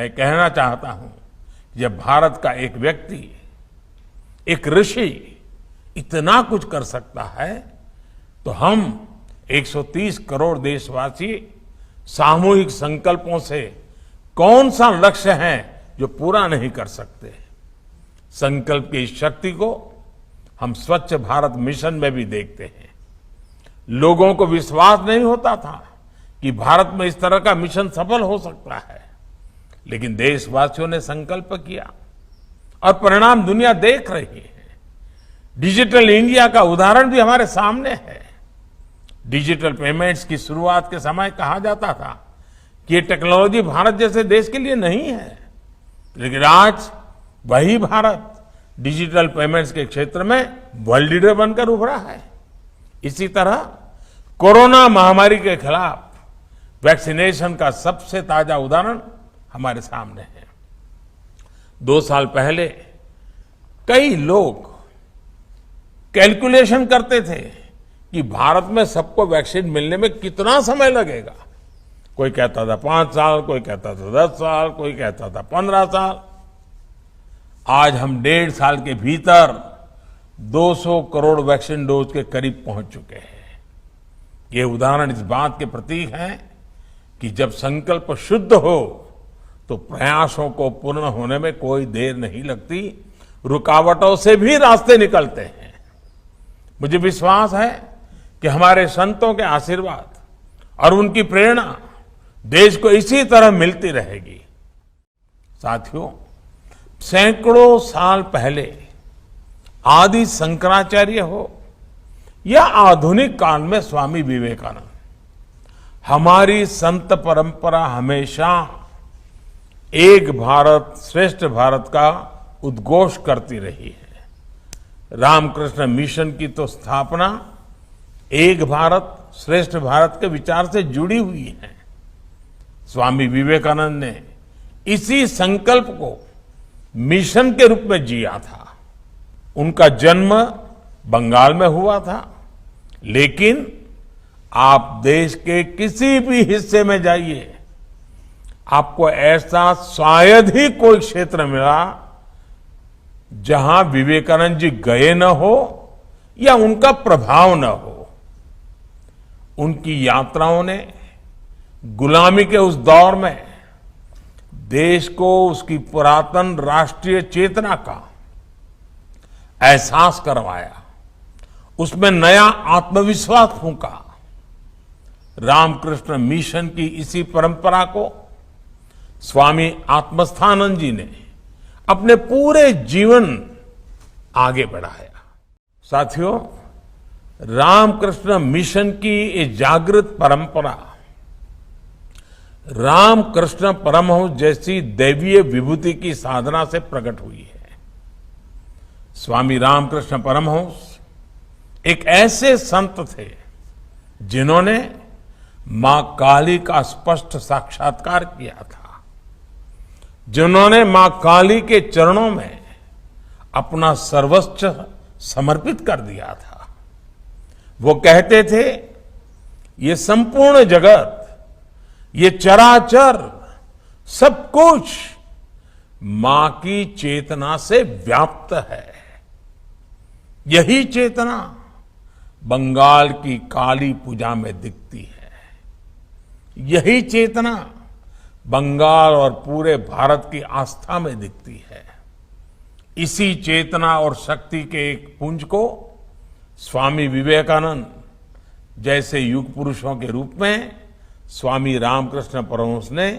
मैं कहना चाहता हूं, जब भारत का एक व्यक्ति, एक ऋषि इतना कुछ कर सकता है, तो हम 130 करोड़ देशवासी सामूहिक संकल्पों से कौन सा लक्ष्य है जो पूरा नहीं कर सकते। संकल्प की इस शक्ति को हम स्वच्छ भारत मिशन में भी देखते हैं। लोगों को विश्वास नहीं होता था कि भारत में इस तरह का मिशन सफल हो सकता है, लेकिन देशवासियों ने संकल्प किया और परिणाम दुनिया देख रही है। डिजिटल इंडिया का उदाहरण भी हमारे सामने है। डिजिटल पेमेंट्स की शुरुआत के समय कहा जाता था कि ये टेक्नोलॉजी भारत जैसे देश के लिए नहीं है, लेकिन आज वही भारत डिजिटल पेमेंट्स के क्षेत्र में वर्ल्ड लीडर बनकर उभरा है। इसी तरह कोरोना महामारी के खिलाफ वैक्सीनेशन का सबसे ताजा उदाहरण हमारे सामने है। 2 साल पहले कई लोग कैलकुलेशन करते थे कि भारत में सबको वैक्सीन मिलने में कितना समय लगेगा। कोई कहता था 5 साल, कोई कहता था 10 साल, कोई कहता था 15 साल। आज हम 1.5 साल के भीतर 200 करोड़ वैक्सीन डोज के करीब पहुंच चुके हैं। ये उदाहरण इस बात के प्रतीक है कि जब संकल्प शुद्ध हो तो प्रयासों को पूर्ण होने में कोई देर नहीं लगती, रुकावटों से भी रास्ते निकलते हैं। मुझे विश्वास है कि हमारे संतों के आशीर्वाद और उनकी प्रेरणा देश को इसी तरह मिलती रहेगी। साथियों, सैकड़ों साल पहले आदि शंकराचार्य हो या आधुनिक काल में स्वामी विवेकानंद, हमारी संत परंपरा हमेशा एक भारत श्रेष्ठ भारत का उद्घोष करती रही है। रामकृष्ण मिशन की तो स्थापना एक भारत श्रेष्ठ भारत के विचार से जुड़ी हुई है। स्वामी विवेकानंद ने इसी संकल्प को मिशन के रूप में जिया था। उनका जन्म बंगाल में हुआ था, लेकिन आप देश के किसी भी हिस्से में जाइए, आपको ऐसा शायद ही कोई क्षेत्र मिला जहां विवेकानंद जी गए न हो या उनका प्रभाव न हो। उनकी यात्राओं ने गुलामी के उस दौर में देश को उसकी पुरातन राष्ट्रीय चेतना का एहसास करवाया, उसमें नया आत्मविश्वास फूंका। रामकृष्ण मिशन की इसी परंपरा को स्वामी आत्मस्थानंद जी ने अपने पूरे जीवन आगे बढ़ाया। साथियों, रामकृष्ण मिशन की ये जागृत परंपरा रामकृष्ण परमहंस जैसी दैवीय विभूति की साधना से प्रकट हुई है। स्वामी रामकृष्ण परमहंस एक ऐसे संत थे जिन्होंने मां काली का स्पष्ट साक्षात्कार किया था, जिन्होंने मां काली के चरणों में अपना सर्वस्व समर्पित कर दिया था। वो कहते थे, ये संपूर्ण जगत, ये चराचर सब कुछ मां की चेतना से व्याप्त है। यही चेतना बंगाल की काली पूजा में दिखती है। यही चेतना बंगाल और पूरे भारत की आस्था में दिखती है। इसी चेतना और शक्ति के एक पुंज को स्वामी विवेकानंद जैसे युग पुरुषों के रूप में स्वामी रामकृष्ण परमहंस ने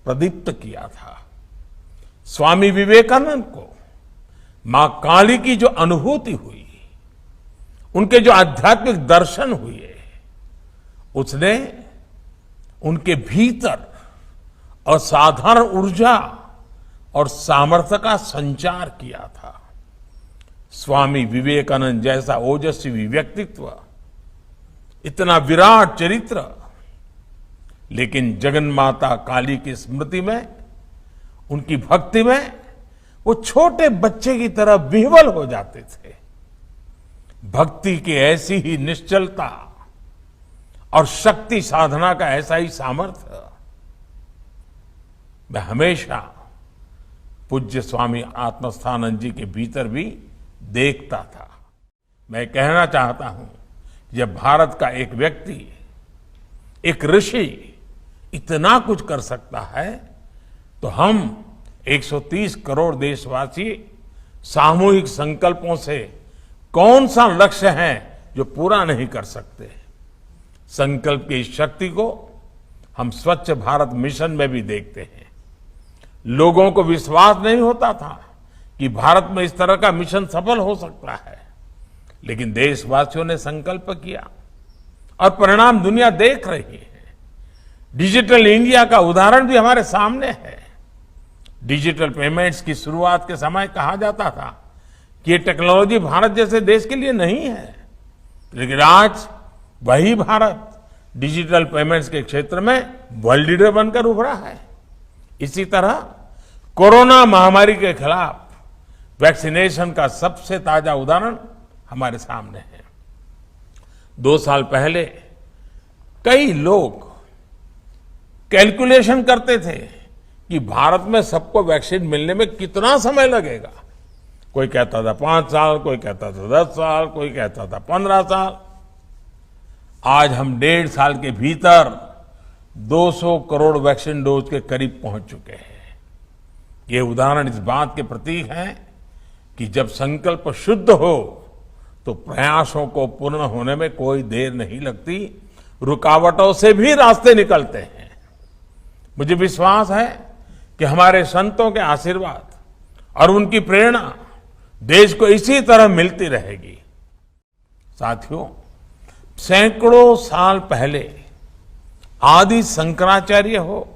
प्रदीप्त किया था। स्वामी विवेकानंद को मां काली की जो अनुभूति हुई, उनके जो आध्यात्मिक दर्शन हुए, उसने उनके भीतर असाधारण ऊर्जा और सामर्थ्य का संचार किया था। स्वामी विवेकानंद जैसा ओजस्वी व्यक्तित्व, इतना विराट चरित्र, लेकिन जगन्माता काली की स्मृति में, उनकी भक्ति में वो छोटे बच्चे की तरह विह्वल हो जाते थे। भक्ति की ऐसी ही निश्चलता और शक्ति साधना का ऐसा ही सामर्थ्य मैं हमेशा पूज्य स्वामी आत्मस्थानंद जी के भीतर भी देखता था। मैं कहना चाहता हूं, जब भारत का एक व्यक्ति, एक ऋषि इतना कुछ कर सकता है, तो हम 130 करोड़ देशवासी सामूहिक संकल्पों से कौन सा लक्ष्य है जो पूरा नहीं कर सकते। संकल्प की इस शक्ति को हम स्वच्छ भारत मिशन में भी देखते हैं। लोगों को विश्वास नहीं होता था कि भारत में इस तरह का मिशन सफल हो सकता है, लेकिन देशवासियों ने संकल्प किया और परिणाम दुनिया देख रही है। डिजिटल इंडिया का उदाहरण भी हमारे सामने है। डिजिटल पेमेंट्स की शुरुआत के समय कहा जाता था कि ये टेक्नोलॉजी भारत जैसे देश के लिए नहीं है, लेकिन आज वही भारत डिजिटल पेमेंट्स के क्षेत्र में वर्ल्ड लीडर बनकर उभरा है। इसी तरह कोरोना महामारी के खिलाफ वैक्सीनेशन का सबसे ताजा उदाहरण हमारे सामने है। 2 साल पहले कई लोग कैलकुलेशन करते थे कि भारत में सबको वैक्सीन मिलने में कितना समय लगेगा। कोई कहता था 5 साल, कोई कहता था 10 साल, कोई कहता था 15 साल। आज हम 1.5 साल के भीतर 200 करोड़ वैक्सीन डोज के करीब पहुंच चुके हैं। ये उदाहरण इस बात के प्रतीक है कि जब संकल्प शुद्ध हो तो प्रयासों को पूर्ण होने में कोई देर नहीं लगती, रुकावटों से भी रास्ते निकलते हैं। मुझे विश्वास है कि हमारे संतों के आशीर्वाद और उनकी प्रेरणा देश को इसी तरह मिलती रहेगी। साथियों, सैकड़ों साल पहले आदि शंकराचार्य हो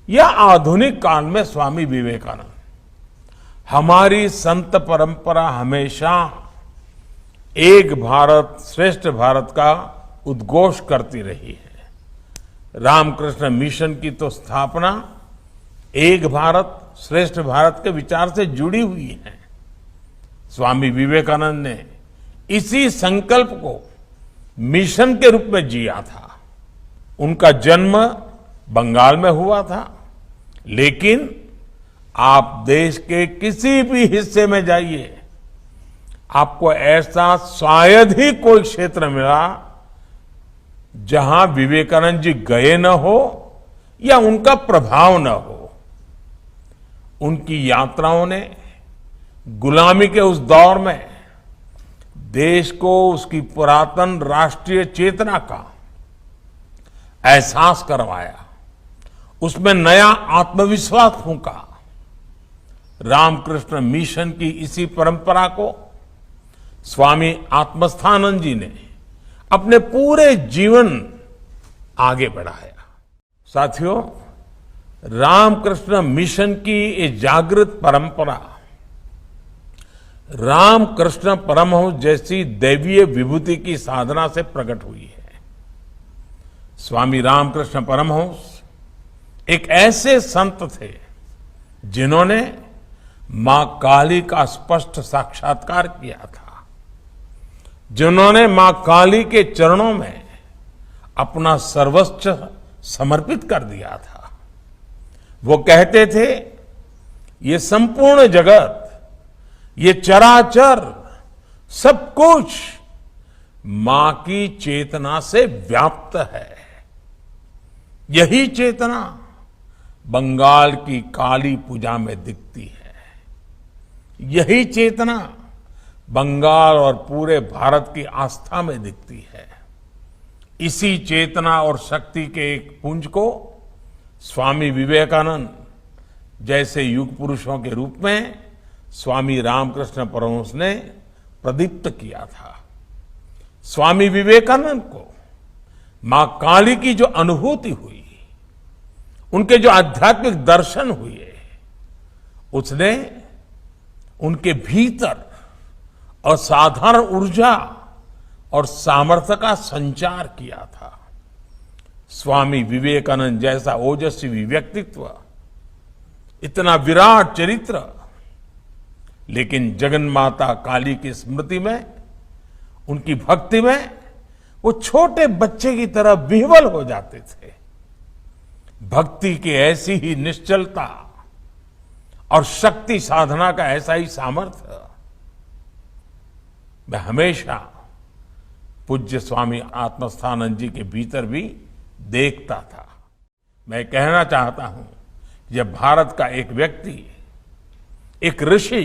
या आधुनिक काल में स्वामी विवेकानंद, हमारी संत परंपरा हमेशा एक भारत श्रेष्ठ भारत का उद्घोष करती रही है। रामकृष्ण मिशन की तो स्थापना एक भारत श्रेष्ठ भारत के विचार से जुड़ी हुई है। स्वामी विवेकानंद ने इसी संकल्प को मिशन के रूप में जिया था। उनका जन्म बंगाल में हुआ था, लेकिन आप देश के किसी भी हिस्से में जाइए, आपको ऐसा शायद ही कोई क्षेत्र मिला जहां विवेकानंद जी गए न हो या उनका प्रभाव न हो। उनकी यात्राओं ने गुलामी के उस दौर में देश को उसकी पुरातन राष्ट्रीय चेतना का एहसास करवाया, उसमें नया आत्मविश्वास फूंका। रामकृष्ण मिशन की इसी परंपरा को स्वामी आत्मस्थानंद जी ने अपने पूरे जीवन आगे बढ़ाया। साथियों, रामकृष्ण मिशन की ये जागृत परंपरा रामकृष्ण परमहंस जैसी दैवीय विभूति की साधना से प्रकट हुई है। स्वामी रामकृष्ण परमहंस एक ऐसे संत थे जिन्होंने मां काली का स्पष्ट साक्षात्कार किया था, जिन्होंने मां काली के चरणों में अपना सर्वस्व समर्पित कर दिया था। वो कहते थे, ये संपूर्ण जगत, ये चराचर सब कुछ मां की चेतना से व्याप्त है। यही चेतना बंगाल की काली पूजा में दिखती है। यही चेतना बंगाल और पूरे भारत की आस्था में दिखती है। इसी चेतना और शक्ति के एक पुंज को स्वामी विवेकानंद जैसे युग पुरुषों के रूप में स्वामी रामकृष्ण परमहंस ने प्रदीप्त किया था। स्वामी विवेकानंद को मां काली की जो अनुभूति हुई, उनके जो आध्यात्मिक दर्शन हुए, उसने उनके भीतर असाधारण ऊर्जा और सामर्थ्य का संचार किया था। स्वामी विवेकानंद जैसा ओजस्वी व्यक्तित्व, इतना विराट चरित्र, लेकिन जगन्माता काली की स्मृति में, उनकी भक्ति में वो छोटे बच्चे की तरह विह्वल हो जाते थे। भक्ति की ऐसी ही निश्चलता और शक्ति साधना का ऐसा ही सामर्थ्य मैं हमेशा पूज्य स्वामी आत्मस्थानंद जी के भीतर भी देखता था। मैं कहना चाहता हूं, जब भारत का एक व्यक्ति, एक ऋषि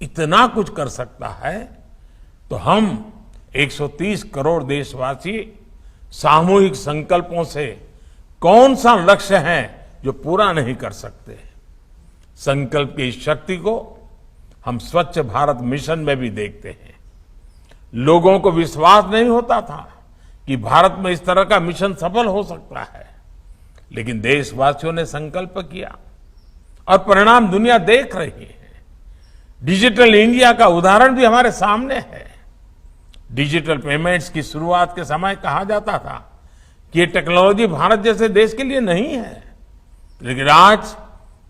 इतना कुछ कर सकता है, तो हम 130 करोड़ देशवासी सामूहिक संकल्पों से कौन सा लक्ष्य है जो पूरा नहीं कर सकते। संकल्प की इस शक्ति को हम स्वच्छ भारत मिशन में भी देखते हैं। लोगों को विश्वास नहीं होता था कि भारत में इस तरह का मिशन सफल हो सकता है, लेकिन देशवासियों ने संकल्प किया और परिणाम दुनिया देख रही है। डिजिटल इंडिया का उदाहरण भी हमारे सामने है। डिजिटल पेमेंट्स की शुरुआत के समय कहा जाता था कि ये टेक्नोलॉजी भारत जैसे देश के लिए नहीं है, लेकिन आज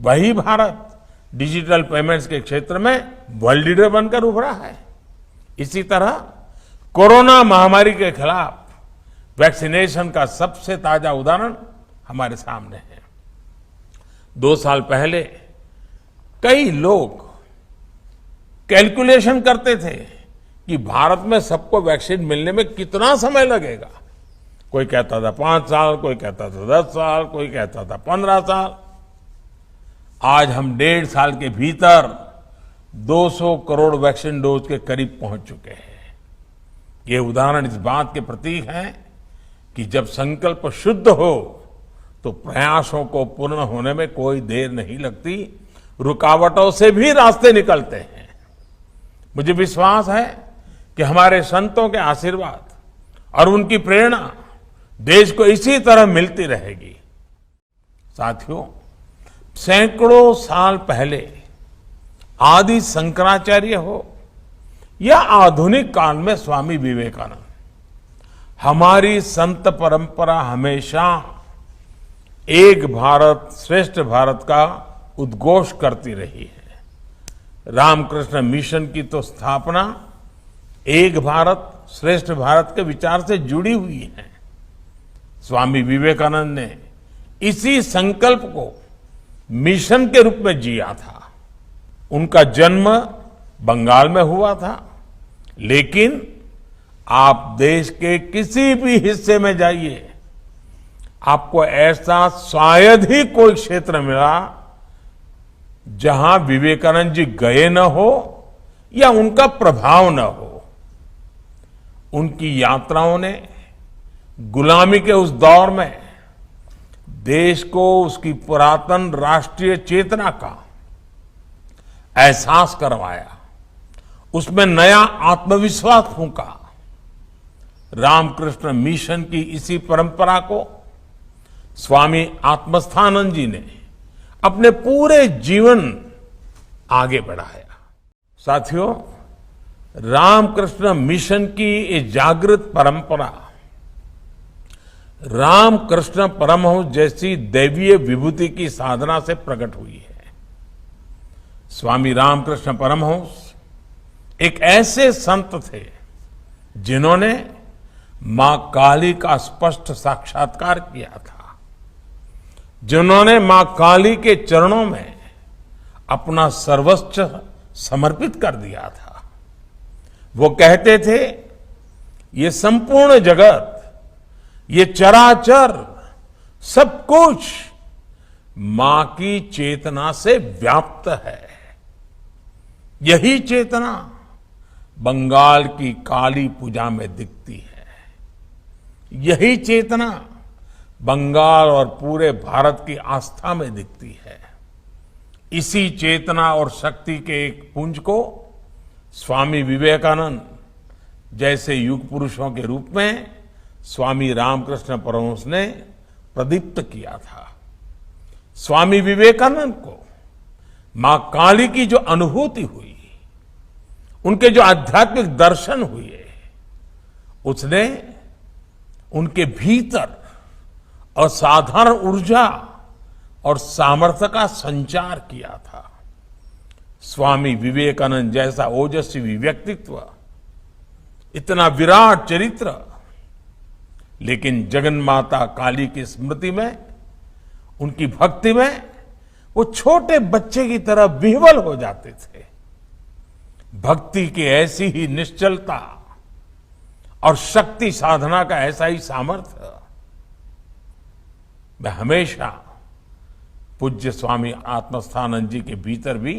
वही भारत डिजिटल पेमेंट्स के क्षेत्र में वर्ल्ड लीडर बनकर उभरा है। इसी तरह कोरोना महामारी के खिलाफ वैक्सीनेशन का सबसे ताजा उदाहरण हमारे सामने है। 2 साल पहले कई लोग कैलकुलेशन करते थे कि भारत में सबको वैक्सीन मिलने में कितना समय लगेगा। कोई कहता था 5 साल, कोई कहता था 10 साल, कोई कहता था 15 साल। आज हम 1.5 साल के भीतर 200 करोड़ वैक्सीन डोज के करीब पहुंच चुके हैं। ये उदाहरण इस बात के प्रतीक है कि जब संकल्प शुद्ध हो तो प्रयासों को पूर्ण होने में कोई देर नहीं लगती, रुकावटों से भी रास्ते निकलते हैं। मुझे विश्वास है कि हमारे संतों के आशीर्वाद और उनकी प्रेरणा देश को इसी तरह मिलती रहेगी। साथियों, सैकड़ों साल पहले आदि शंकराचार्य हो या आधुनिक काल में स्वामी विवेकानंद, हमारी संत परंपरा हमेशा एक भारत श्रेष्ठ भारत का उद्घोष करती रही है। रामकृष्ण मिशन की तो स्थापना एक भारत श्रेष्ठ भारत के विचार से जुड़ी हुई है। स्वामी विवेकानंद ने इसी संकल्प को मिशन के रूप में जिया था। उनका जन्म बंगाल में हुआ था, लेकिन आप देश के किसी भी हिस्से में जाइए, आपको ऐसा शायद ही कोई क्षेत्र मिला जहां विवेकानंद जी गए न हो या उनका प्रभाव न हो। उनकी यात्राओं ने गुलामी के उस दौर में देश को उसकी पुरातन राष्ट्रीय चेतना का एहसास करवाया, उसमें नया आत्मविश्वास फूंका। रामकृष्ण मिशन की इसी परंपरा को स्वामी आत्मस्थानंद जी ने अपने पूरे जीवन आगे बढ़ाया। साथियों, रामकृष्ण मिशन की ये जागृत परंपरा रामकृष्ण परमहंस जैसी दैवीय विभूति की साधना से प्रकट हुई है। स्वामी रामकृष्ण परमहंस एक ऐसे संत थे जिन्होंने मां काली का स्पष्ट साक्षात्कार किया था, जिन्होंने मां काली के चरणों में अपना सर्वस्व समर्पित कर दिया था। वो कहते थे, ये संपूर्ण जगत, ये चराचर सब कुछ मां की चेतना से व्याप्त है। यही चेतना बंगाल की काली पूजा में दिखती है। यही चेतना बंगाल और पूरे भारत की आस्था में दिखती है। इसी चेतना और शक्ति के एक पुंज को स्वामी विवेकानंद जैसे युग पुरुषों के रूप में स्वामी रामकृष्ण परमहंस ने प्रदीप्त किया था। स्वामी विवेकानंद को मां काली की जो अनुभूति हुई, उनके जो आध्यात्मिक दर्शन हुए, उसने उनके भीतर असाधारण ऊर्जा और सामर्थ्य का संचार किया था। स्वामी विवेकानंद जैसा ओजस्वी व्यक्तित्व, इतना विराट चरित्र, लेकिन जगन्माता काली की स्मृति में उनकी भक्ति में वो छोटे बच्चे की तरह विह्वल हो जाते थे। भक्ति की ऐसी ही निश्चलता और शक्ति साधना का ऐसा ही सामर्थ्य मैं हमेशा पूज्य स्वामी आत्मस्थानंद जी के भीतर भी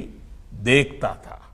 देखता था।